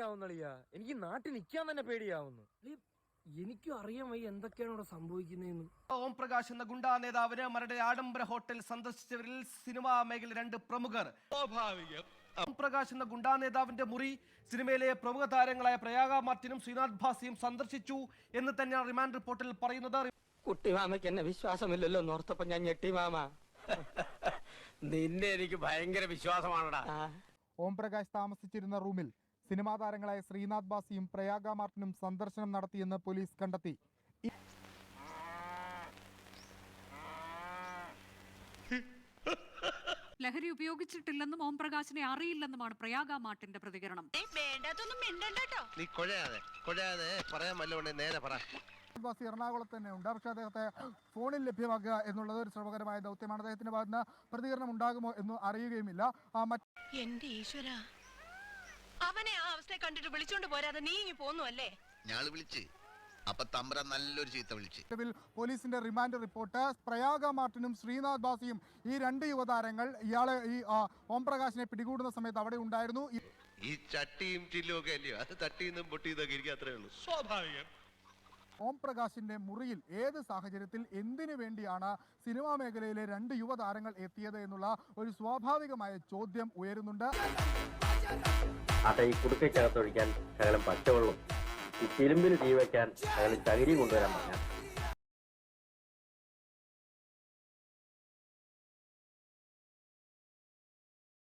പേടിയാവുന്നളിയാ. എനിക്ക് നാട്ടിൽ നിൽക്കാൻ തന്നെ പേടിയാവുന്നു. എനിക്കും അറിയാൻ വയ്യ എന്തൊക്കെയാണ് ഇവിടെ സംഭവിക്കുന്നതെന്ന്. ഓം പ്രകാശ് എന്ന ഗുണ്ടാ നേതാവിന് മരട് ആഡംബര ഹോട്ടൽ സന്ദർശിച്ചവരിൽ സിനിമാ മേഖല 2 പ്രമുഖർ. ഓം പ്രകാശ് എന്ന ഗുണ്ടാ നേതാവിന്റെ മുറി സിനിമയിലെ പ്രമുഖ താരങ്ങളായ പ്രയാഗ മാർട്ടിനും ശ്രീനാഥ് ഭാസിയും സന്ദർശിച്ചു എന്ന് തന്നെയാണ് റിമാൻഡ് റിപ്പോർട്ടിൽ പറയുന്നത്. കുട്ടിമാമയ്ക്ക് എന്നെ വിശ്വാസമില്ലല്ലോ നോർത്തപ്പം ഞാൻ ഞെട്ടി മാമ. നിന്നെ എനിക്ക് ഭയങ്കര വിശ്വാസമാണടാ. ഓം പ്രകാശ് താമസിച്ചിരുന്ന റൂമിൽ സിനിമാ താരങ്ങളായ ശ്രീനാഥ് ഭാസിയും പ്രയാഗ മാർട്ടിനും സന്ദർശനം നടത്തിയെന്ന് പോലീസ് കണ്ടെത്തി. ലഹരി ഉപയോഗിച്ചിട്ടില്ലെന്നും ഓം പ്രകാശിനെ അറിയില്ലെന്നുമാണ് പ്രയാഗ മാർട്ടിന്റെ പ്രതികരണം. ഭാസി എറണാകുളത്ത് തന്നെ ഉണ്ട്. പക്ഷേ അദ്ദേഹത്തെ ഫോണിൽ ലഭ്യമാക്കുക എന്നുള്ളത് ഒരു ശ്രമകരമായ ദൗത്യമാണ്. അദ്ദേഹത്തിന്റെ ഭാഗത്ത് പ്രതികരണം ഉണ്ടാകുമോ എന്ന് അറിയുകയുമില്ല. എന്റെ ഈശ്വര, അവനെ ആ അവസ്ഥയെ കണ്ടിട്ട് വിളിച്ചോണ്ട് പോരാതെ നീ ഇങ്ങ് പോന്നു അല്ലേ? ഞാൻ വിളിച്ച് അപ്പൊ തമ്പ്ര നല്ലൊരു ചീത്ത വിളിച്ച്. പോലീസിന്റെ റിമാൻഡ് റിപ്പോർട്ട് പ്രയാഗ മാർട്ടിനും ശ്രീനാഥ് ഭാസിയും ഈ 2 യുവതാരങ്ങൾ ഇയാളെ ഈ ഓം പ്രകാശിനെ പിടികൂടുന്ന സമയത്ത് അവിടെ ഉണ്ടായിരുന്നു. ഈ ചട്ടിയും ചില്ലും ഒക്കെ അല്ലയോ, അത് തട്ടിന്നും പൊട്ടിയതൊക്കെ എനിക്ക് അത്രേ ഉള്ളൂ. സ്വാഭാവികം. ഓം പ്രകാശിന്റെ മുറിയിൽ ഏത് സാഹചര്യത്തിൽ എന്തിനു വേണ്ടിയാണ് സിനിമാ മേഖലയിലെ 2 യുവതാരങ്ങൾ എത്തിയത് എന്നുള്ള ഒരു സ്വാഭാവികമായ ചോദ്യം ഉയരുന്നുണ്ട്. ഈ കുടുക്കയ്ക്കകത്തൊഴിക്കാൻ ശകലം പച്ചവെള്ളം, ഈ തിരുമ്പിൽ തീ വയ്ക്കാൻ ശകലം ചകിരി കൊണ്ടുവരാൻ പറഞ്ഞാൽ